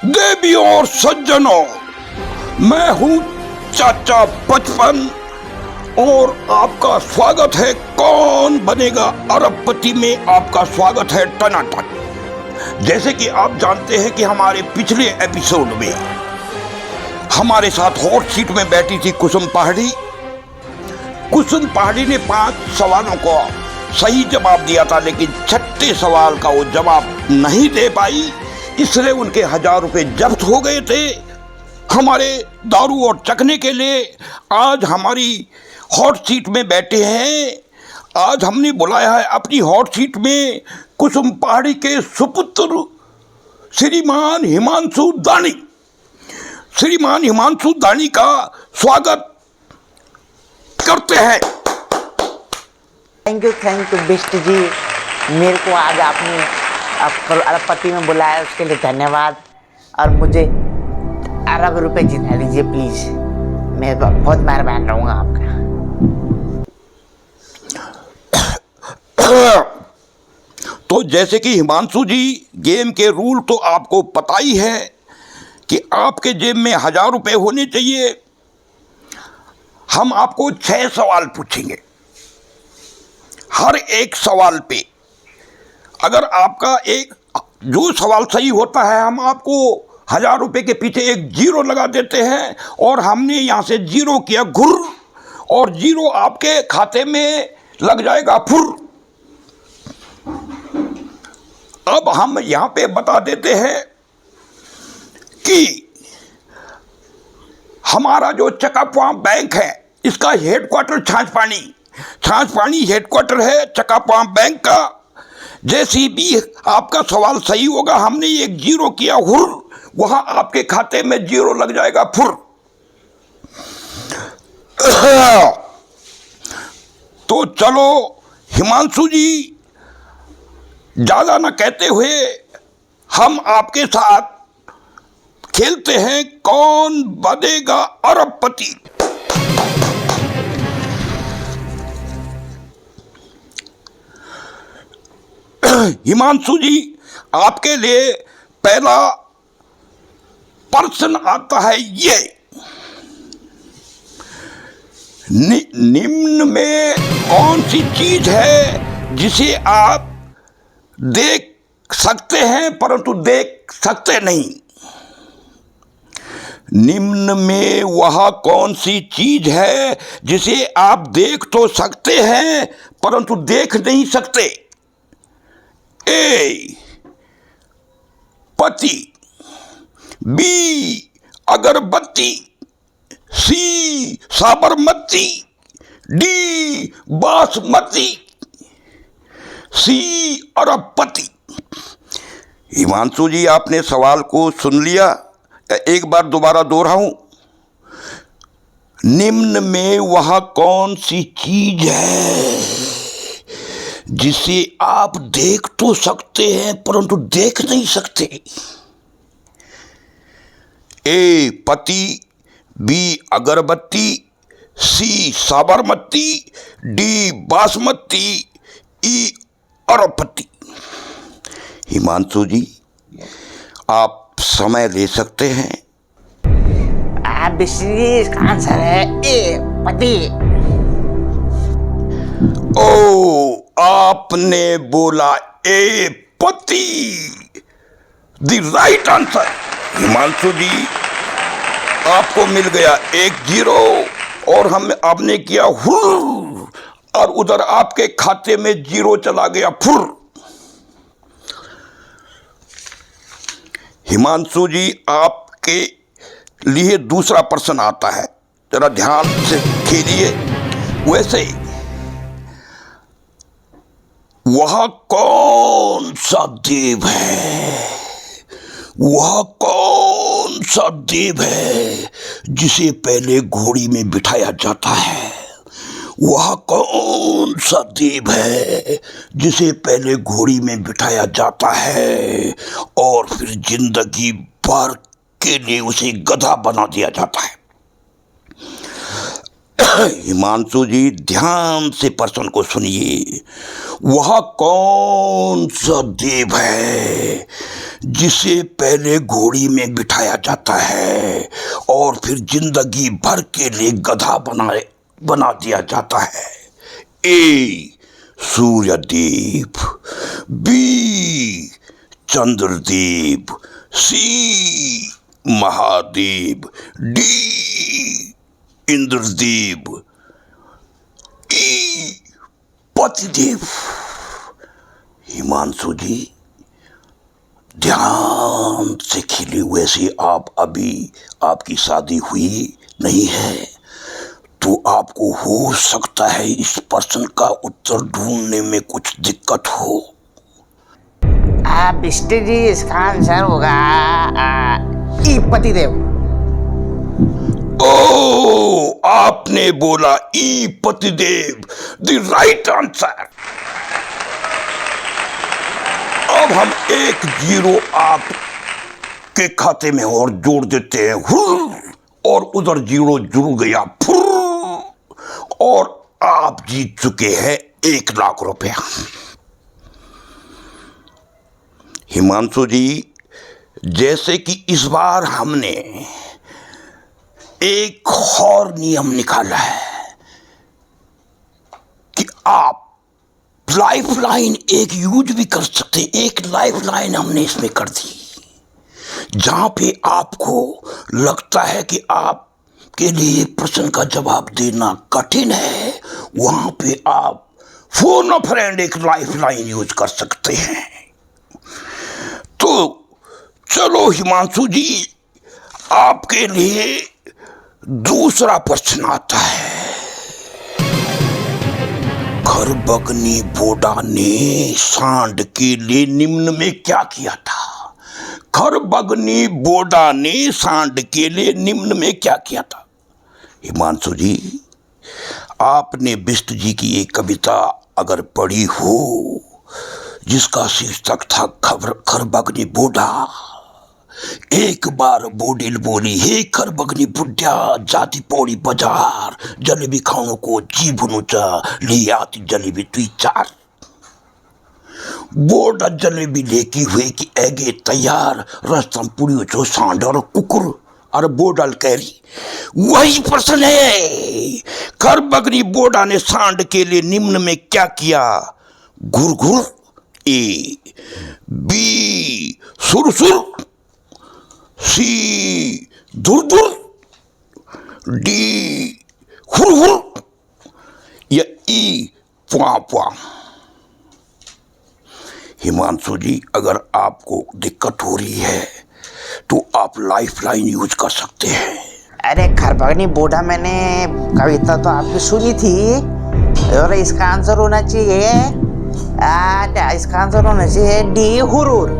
देवियों और सज्जनों, मैं हूं चाचा बचपन और आपका स्वागत है कौन बनेगा अरबपति में। आपका स्वागत है टनाटन। जैसे कि आप जानते हैं कि हमारे पिछले एपिसोड में हमारे साथ हॉट सीट में बैठी थी कुसुम पहाड़ी। कुसुम पहाड़ी ने 5 सवालों को सही जवाब दिया था, लेकिन 6ठे सवाल का वो जवाब नहीं दे पाई, इसलिए उनके 1000 रुपये जब्त हो गए थे। हमारे दारू और चखने के लिए आज हमारी हॉट सीट में बैठे हैं। आज हमने बुलाया है अपनी हॉट सीट में कुसुम पहाड़ी के सुपुत्र श्रीमान हिमांशु दानी। श्रीमान हिमांशु दानी का स्वागत करते हैं। थैंक यू बिष्ट जी, मेरे को आज आपने अरबपति में बुलाया, उसके लिए धन्यवाद। और मुझे अरब रुपए जिता दीजिए प्लीज, मैं बहुत मेहरबान रहूँगा आपका। तो जैसे कि हिमांशु जी, गेम के रूल तो आपको पता ही है कि आपके जेब में 1000 रुपये होने चाहिए। हम आपको 6 सवाल पूछेंगे। हर एक सवाल पे अगर आपका एक जो सवाल सही होता है, हम आपको 1000 रुपये के पीछे एक 0 लगा देते हैं। और हमने यहाँ से 0 किया घुर, और 0 आपके खाते में लग जाएगा फुर। अब हम यहाँ पे बता देते हैं कि हमारा जो चकापुआ बैंक है, इसका हेडक्वार्टर छाछपानी हेडक्वार्टर है चकापुआ बैंक का। जैसे भी आपका सवाल सही होगा, हमने एक 0 किया हुर, वहां आपके खाते में 0 लग जाएगा फुर। तो चलो हिमांशु जी, ज्यादा ना कहते हुए हम आपके साथ खेलते हैं कौन बनेगा अरबपति। हिमांशु जी, आपके लिए पहला प्रश्न आता है ये। निम्न में कौन सी चीज है जिसे आप देख सकते हैं परंतु देख सकते नहीं? निम्न में वह कौन सी चीज है जिसे आप देख तो सकते हैं परंतु देख नहीं सकते? ए पति, बी अगरबत्ती, सी साबरमती, डी बासमती, सी अरबपति। हिमांशु जी, आपने सवाल को सुन लिया? एक बार दोबारा दोहराऊं। निम्न में वह कौन सी चीज है जिसे आप देख तो सकते हैं परंतु देख नहीं सकते? ए पति, बी अगरबत्ती, सी साबरमती, डी बासमती, ई अरबपति। हिमांशु जी, आप समय ले सकते हैं। इसका आंसर है ए पति। ओ, आपने बोला ए पति, द राइट आंसर। हिमांशु जी, आपको मिल गया एक 0 और आपने किया हुर, और उधर आपके खाते में 0 चला गया फुर। हिमांशु जी, आपके लिए दूसरा प्रश्न आता है, जरा ध्यान से खेलिए। वैसे वह कौन सा देव है, वह कौन सा देव है जिसे पहले घोड़ी में बिठाया जाता है? वह कौन सा देव है जिसे पहले घोड़ी में बिठाया जाता है और फिर जिंदगी भर के लिए उसे गधा बना दिया जाता है? हिमांशु जी ध्यान से प्रश्न को सुनिए। वह कौन सा देव है जिसे पहले घोड़ी में बिठाया जाता है और फिर जिंदगी भर के लिए गधा बना दिया जाता है? ए सूर्यदेव, बी चंद्रदेव, सी महादेव, डी इंद्रदेव, ई पतिदेव। हिमांशु जी ध्यान से खेले, वैसे आप अभी आपकी शादी हुई नहीं है तो आपको हो सकता है इस प्रश्न का उत्तर ढूंढने में कुछ दिक्कत हो। बिष्ट जी इसका आंसर होगा ई पतिदेव। ओ, आपने बोला ई पतिदेव, द राइट आंसर। अब हम 1-0 आप के खाते में और जोड़ देते हैं, और उधर 0 जुड़ गया, और आप जीत चुके हैं 1 लाख रुपया। हिमांशु जी, जैसे कि इस बार हमने एक और नियम निकाला है कि आप लाइफ लाइन एक यूज भी कर सकते हैं। एक लाइफ लाइन हमने इसमें कर दी, जहां पे आपको लगता है कि आपके लिए प्रश्न का जवाब देना कठिन है, वहां पे आप फोन फ्रेंड एक लाइफ लाइन यूज कर सकते हैं। तो चलो हिमांशु जी, आपके लिए दूसरा प्रश्न आता है। खरबगनी बोडा ने सांड के लिए निम्न में क्या किया था? खरबगनी बोडा ने सांड के लिए निम्न में क्या किया था? हिमांशु जी, आपने बिष्ट जी की एक कविता अगर पढ़ी हो जिसका शीर्षक था खरबगनी बोडा, एक बार बोडिल बोली, हे खरबगनी बुढ़िया जाती पौड़ी बाजार, जलेबी खानों को जी भुनुचा ले आती जलेबी तुई चार। बोडा जलेबी लेकी हुए कि एगे तैयार, रस्तम पुड़ी छो सांड और कुकुर। और बोडल कह रही, वही प्रश्न है, खरबगनी बोडा ने सांड के लिए निम्न में क्या किया? घुर, ए बी सुर, सी धुर, डी हुर, या ई पुआ। हिमांशु जी, अगर आपको दिक्कत हो रही है तो आप लाइफ लाइन यूज कर सकते हैं। अरे खरबगनी बोडा मैंने कविता तो आपकी सुनी थी, और इसका आंसर होना चाहिए इसका आंसर होना चाहिए डी हुरुर,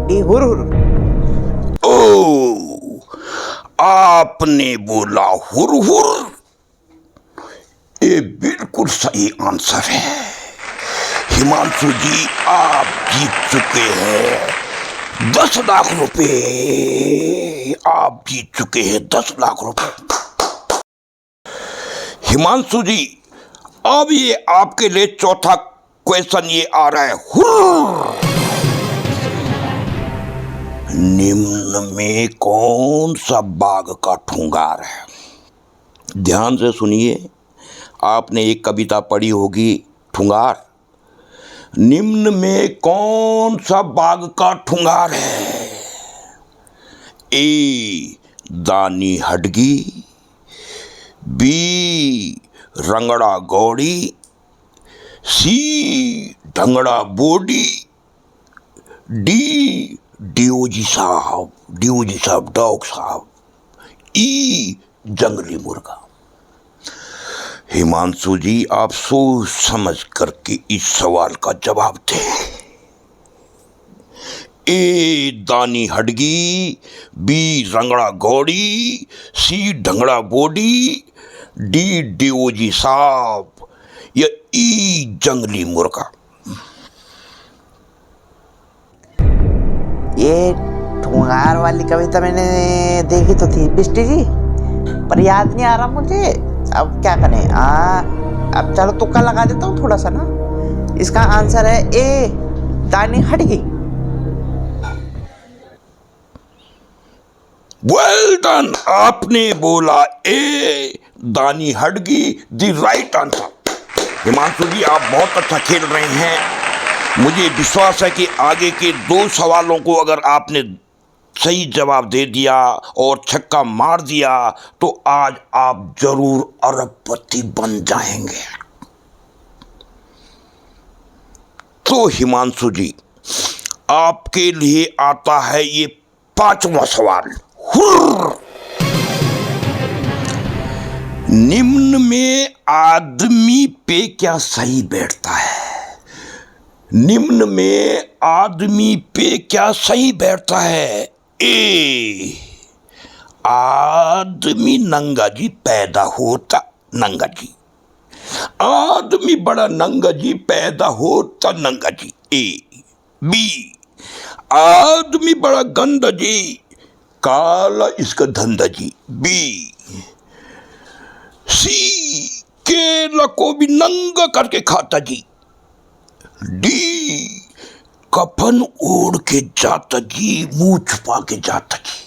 डी हुरुर। ओ, आपने बोला हुर, ये बिल्कुल सही आंसर है। हिमांशु जी, आप जीत चुके हैं 10 लाख रुपए। आप जीत चुके हैं 10 लाख रुपए। हिमांशु जी, अब ये आपके लिए चौथा क्वेश्चन ये आ रहा है। निम्न में कौन सा बाघ का ठुंगार है? ध्यान से सुनिए, आपने एक कविता पढ़ी होगी ठुंगार। निम्न में कौन सा बाघ का ठुंगार है? ए दानी हडगी, बी रंगड़ा गौड़ी, सी ढंगड़ा बोडी, डी डीओजी साहब डॉग साहब, ई जंगली मुर्गा। हिमांशु जी, आप सोच समझ करके इस सवाल का जवाब दें। ए दानी हडगी, बी रंगड़ा गौड़ी, सी ढंगड़ा बोडी, डी डीओजी साहब, या ई जंगली मुर्गा। ये ठुंगार वाली कविता मैंने देखी तो थी बिष्ट जी, पर याद नहीं आ रहा मुझे। अब क्या करें? अब चलो तुक्का लगा देता हूँ थोड़ा सा ना। इसका आंसर है ए, दानी हट गई। वेल डन, आपने बोला ए, दानी हटगी, द राइट आंसर। हिमांशु जी, आप बहुत अच्छा खेल रहे हैं। मुझे विश्वास है कि आगे के 2 सवालों को अगर आपने सही जवाब दे दिया और छक्का मार दिया तो आज आप जरूर अरबपति बन जाएंगे। तो हिमांशु जी, आपके लिए आता है ये 5वां सवाल। हुर्र! निम्न में आदमी पे क्या सही बैठता है? निम्न में आदमी पे क्या सही बैठता है? ए, आदमी नंगा जी पैदा होता नंगा जी। आदमी बड़ा नंगा जी पैदा होता नंगा जी। ए। बी, आदमी बड़ा गंदा जी, काला इसका धंधा जी। बी। सी, केला को भी नंगा करके खाता जी। डी, कफन ओढ़ के जाता जी, मुंह छुपा के जाता जी।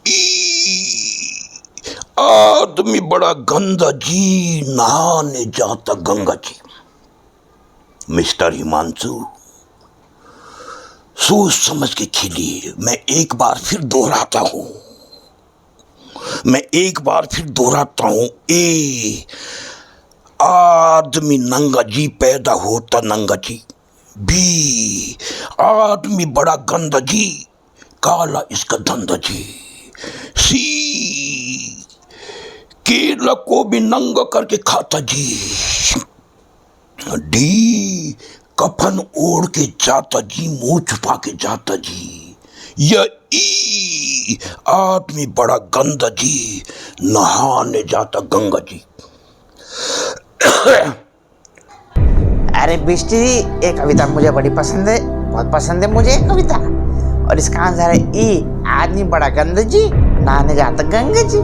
ई, आदमी बड़ा गंदा जी, नहाने जाता गंगा जी। मिस्टर हिमांशु, सोच समझ के खेलिए। मैं एक बार फिर दोहराता हूं। ए, आदमी नंगा जी पैदा होता नंगा जी। बी, आदमी बड़ा गंदा जी, काला इसका धंधा जी। सी, केला को भी नंगा करके खाता जी। डी, कफन ओढ़ के जाता जी, मुंह छुपा के जाता जी। या ई, आदमी बड़ा गंदा जी, नहाने जाता गंगा जी। अरे बिष्टी, ये कविता मुझे बड़ी पसंद है, बहुत पसंद है मुझे कविता। और इसका आंसर है ई, आदमी बड़ा गंदा जी, नहाने जाता गंगा जी।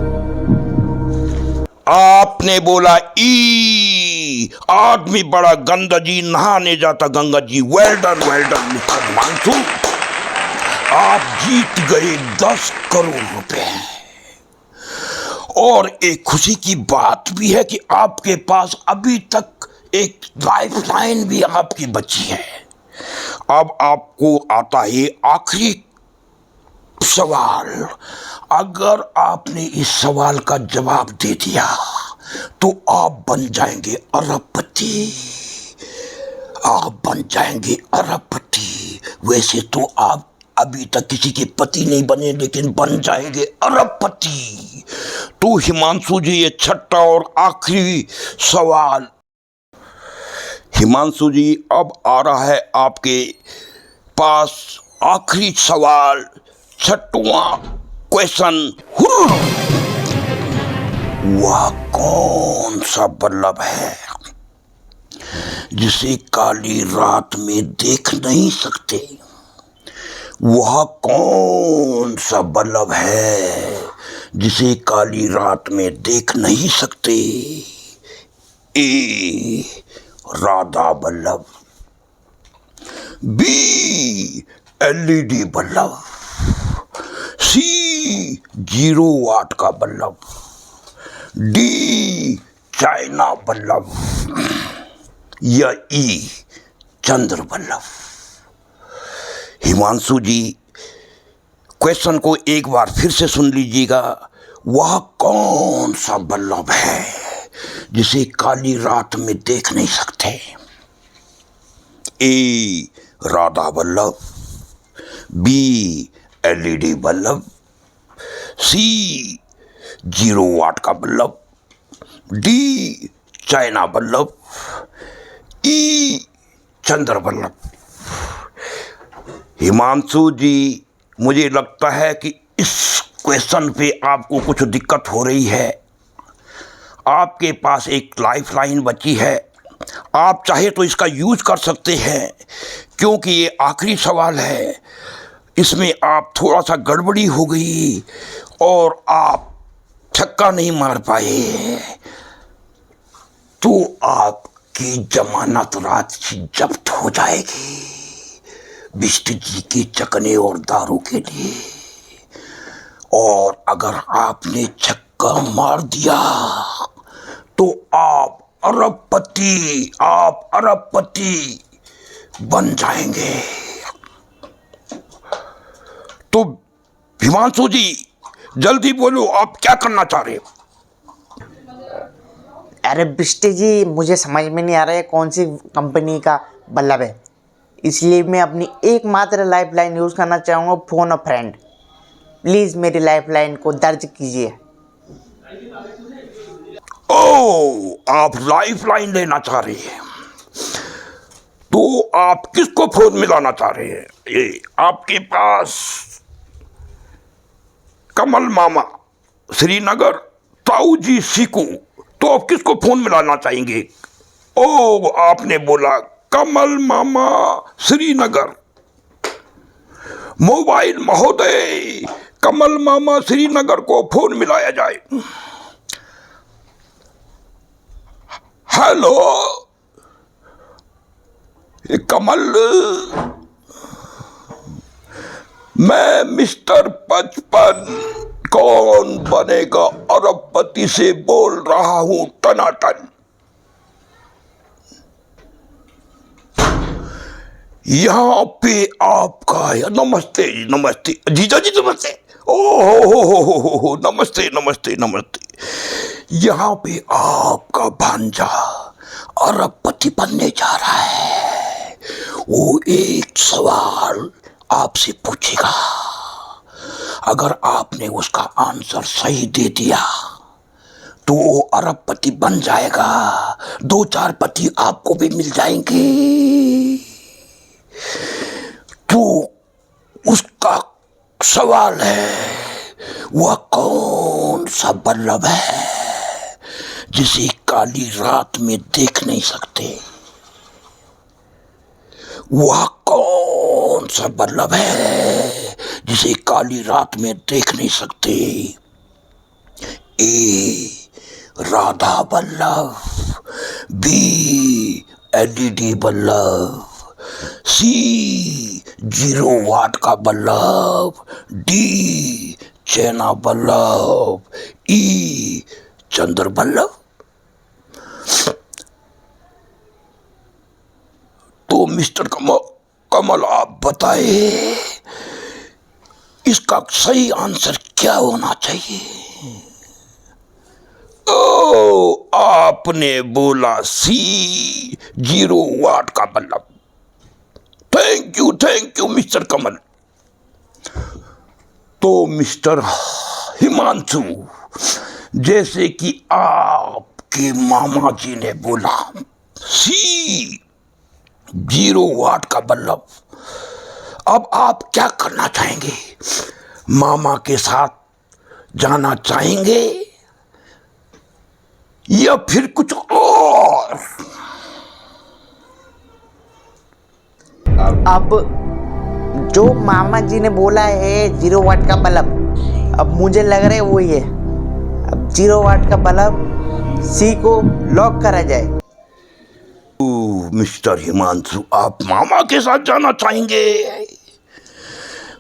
आपने बोला ई, आदमी बड़ा गंदा जी, नहाने जाता Ganga ji. Well done mister Himanshu, आप जीत गए 10 करोड़ रुपए। और एक खुशी की बात भी है कि आपके पास अभी तक एक लाइफ लाइन भी आपकी बची है। अब आपको आता है आखिरी सवाल। अगर आपने इस सवाल का जवाब दे दिया तो आप बन जाएंगे अरबपति। वैसे तो आप अभी तक किसी के पति नहीं बने, लेकिन बन जाएंगे अरबपति। तो हिमांशु जी, ये छठा और आखिरी सवाल। हिमांशु जी, अब आ रहा है आपके पास आखिरी सवाल, 6वां क्वेश्चन। वह कौन सा बल्लभ है जिसे काली रात में देख नहीं सकते? वह कौन सा बल्लभ है जिसे काली रात में देख नहीं सकते? A, Radha Ballabh. B, LED Ballabh. C, 0 watt का बल्लभ। D, China Ballabh. या ई, चंद्र बल्लभ। हिमांशु जी, क्वेश्चन को एक बार फिर से सुन लीजिएगा। वह कौन सा बल्लभ है जिसे काली रात में देख नहीं सकते? A, Radha Ballabh. B, LED Ballabh. C, 0 watt का Ballabh. D, China Ballabh. E, Chandra Ballabh. Himanshu ji, मुझे लगता है कि इस क्वेश्चन पे आपको कुछ दिक्कत हो रही है। आपके पास एक लाइफ लाइन बची है। आप चाहे तो इसका यूज कर सकते हैं, क्योंकि ये आखिरी सवाल है। इसमें आप थोड़ा सा गड़बड़ी हो गई और आप छक्का नहीं मार पाए तो आपकी जमानत राशि जब्त हो जाएगी बिष्ट जी के चकने और दारू के लिए। और अगर आपने छक्का मार दिया तो आप अरबपति बन जाएंगे। तो हिमांशु जी जल्दी बोलो, आप क्या करना चाह रहे हो? अरे बिष्टे जी, मुझे समझ में नहीं आ रहा है कौन सी कंपनी का बल्लभ है, इसलिए मैं अपनी एकमात्र लाइफलाइन यूज़ करना चाहूँगा, फोन अ फ्रेंड। प्लीज़ मेरी लाइफलाइन को दर्ज कीजिए। ओह, आप लाइफलाइन लेना चाह रहे हैं, तो आप किसको फोन मिलाना चाह रहे हैं? ये आपके पास कमल मामा श्रीनगर, ताऊ जी सीकू, तो आप किसको फोन मिलाना चाहेंगे? ओ, आपने बोला कमल मामा श्रीनगर। मोबाइल महोदय, कमल मामा श्रीनगर को फोन मिलाया जाए। हेलो कमल, मैं मिस्टर 55 कौन बनेगा अरबपति से बोल रहा हूं टनाटन। यहाँ पे आपका नमस्ते नमस्ते जीजा जी, नमस्ते। ओहो, नमस्ते नमस्ते नमस्ते। यहाँ पे आपका भांजा अरबपति बनने जा रहा है। वो एक सवाल आपसे पूछेगा, अगर आपने उसका आंसर सही दे दिया तो वो अरबपति बन जाएगा, 2-4 पति आपको भी मिल जाएंगे। तो उसका सवाल है, वह कौन सा बल्लभ है जिसे काली रात में देख नहीं सकते? वह कौन सा बल्लभ है जिसे काली रात में देख नहीं सकते? A Radha Ballabh, B LED Ballabh, C 0 watt का बल्लभ, डी चैना बल्लभ, ई चंद्र बल्लभ। तो मिस्टर कमल आप बताइए, इसका सही आंसर क्या होना चाहिए? ओ, आपने बोला सी 0 वाट का बल्लभ। थैंक यू मिस्टर कमल। तो मिस्टर हिमांशु, जैसे कि आपके मामा जी ने बोला सी 0 वाट का बल्लभ, अब आप क्या करना चाहेंगे? मामा के साथ जाना चाहेंगे या फिर कुछ और? अब जो मामा जी ने बोला है 0 वाट का बल्ब, अब मुझे लग रहा है वही है। अब 0 वाट का बल्ब सी को लॉक करा जाए। मिस्टर हिमांशु, आप मामा के साथ जाना चाहेंगे?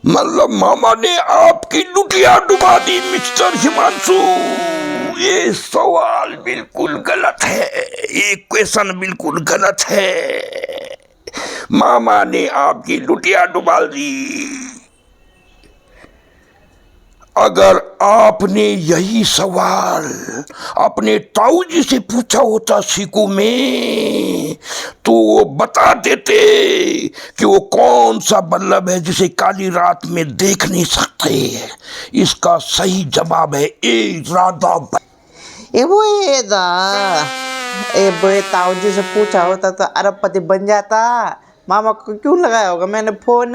मतलब मामा ने आपकी लुटिया डुबा दी मिस्टर हिमांशु। ये सवाल बिल्कुल गलत है, ये क्वेश्चन बिल्कुल गलत है। मामा ने आपकी लुटिया डुबा दी। अगर आपने यही सवाल अपने ताऊ जी से पूछा होता सीकू में, तो वो बता देते कि वो कौन सा बल्लभ है जिसे काली रात में देख नहीं सकते। इसका सही जवाब है ए राधा। ए वो ताऊ जी से पूछा होता तो अरबपति बन जाता। मामा को क्यों लगाया होगा मैंने फोन?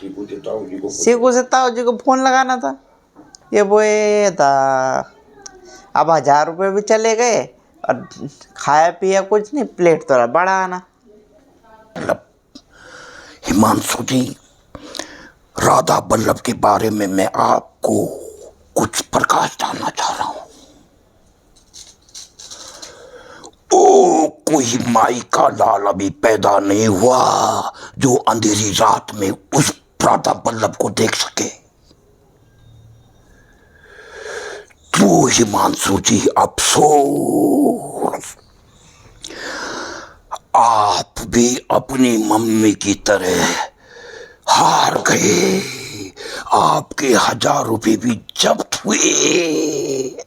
सीकू से ताऊ जी को फोन लगाना था। ये वो था। अब 1000 रुपये भी चले गए और खाया पिया कुछ नहीं, प्लेट थोड़ा बड़ा आना। हिमांशु जी, राधा बल्लभ के बारे में मैं आपको कुछ प्रकाश डालना चाह रहा हूँ। तो कोई माई का लाल अभी पैदा नहीं हुआ जो अंधेरी रात में उस प्रातः बल्लभ को देख सके। तो हिमांशु जी अफसोस, आप भी अपनी मम्मी की तरह हार गए। आपके 1000 रुपए भी जब्त हुए।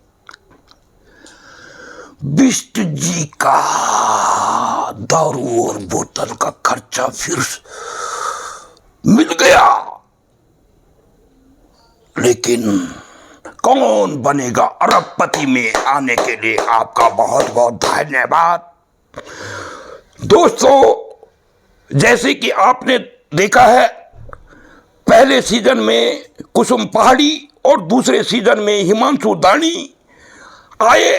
बिष्ट जी का दारू और बोतल का खर्चा फिर मिल गया। लेकिन कौन बनेगा अरबपति में आने के लिए आपका बहुत बहुत धन्यवाद। दोस्तों, जैसे कि आपने देखा है, पहले सीजन में कुसुम पहाड़ी और दूसरे सीजन में हिमांशु दानी आए।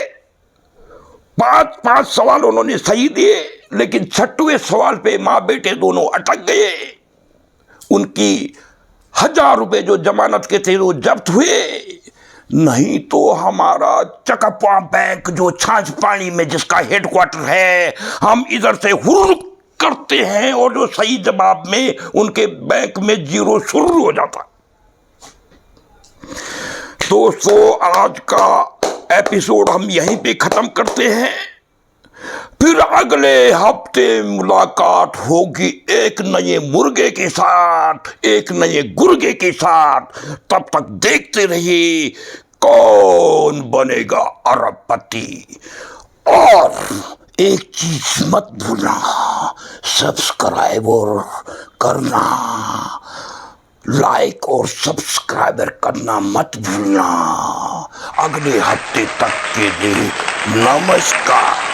5 सवाल उन्होंने सही दिए, लेकिन 6वें सवाल पे माँ बेटे दोनों अटक गए। उनकी 1000 रुपए जो जमानत के थे वो जब्त हुए। नहीं तो हमारा चकपवा बैंक जो छाछ पानी में जिसका हेडक्वार्टर है, हम इधर से हुर्र करते हैं और जो सही जवाब में उनके बैंक में 0 शुरू हो जाता। दोस्तों, आज का एपिसोड हम यहीं पे खत्म करते हैं। फिर अगले हफ्ते मुलाकात होगी एक नए मुर्गे के साथ, एक नए गुर्गे के साथ। तब तक देखते रहिए कौन बनेगा अरबपति। और एक चीज मत भूलना, सब्सक्राइब करना, लाइक और सब्सक्राइबर करना मत भूलना। अगले हफ्ते तक के लिए नमस्कार।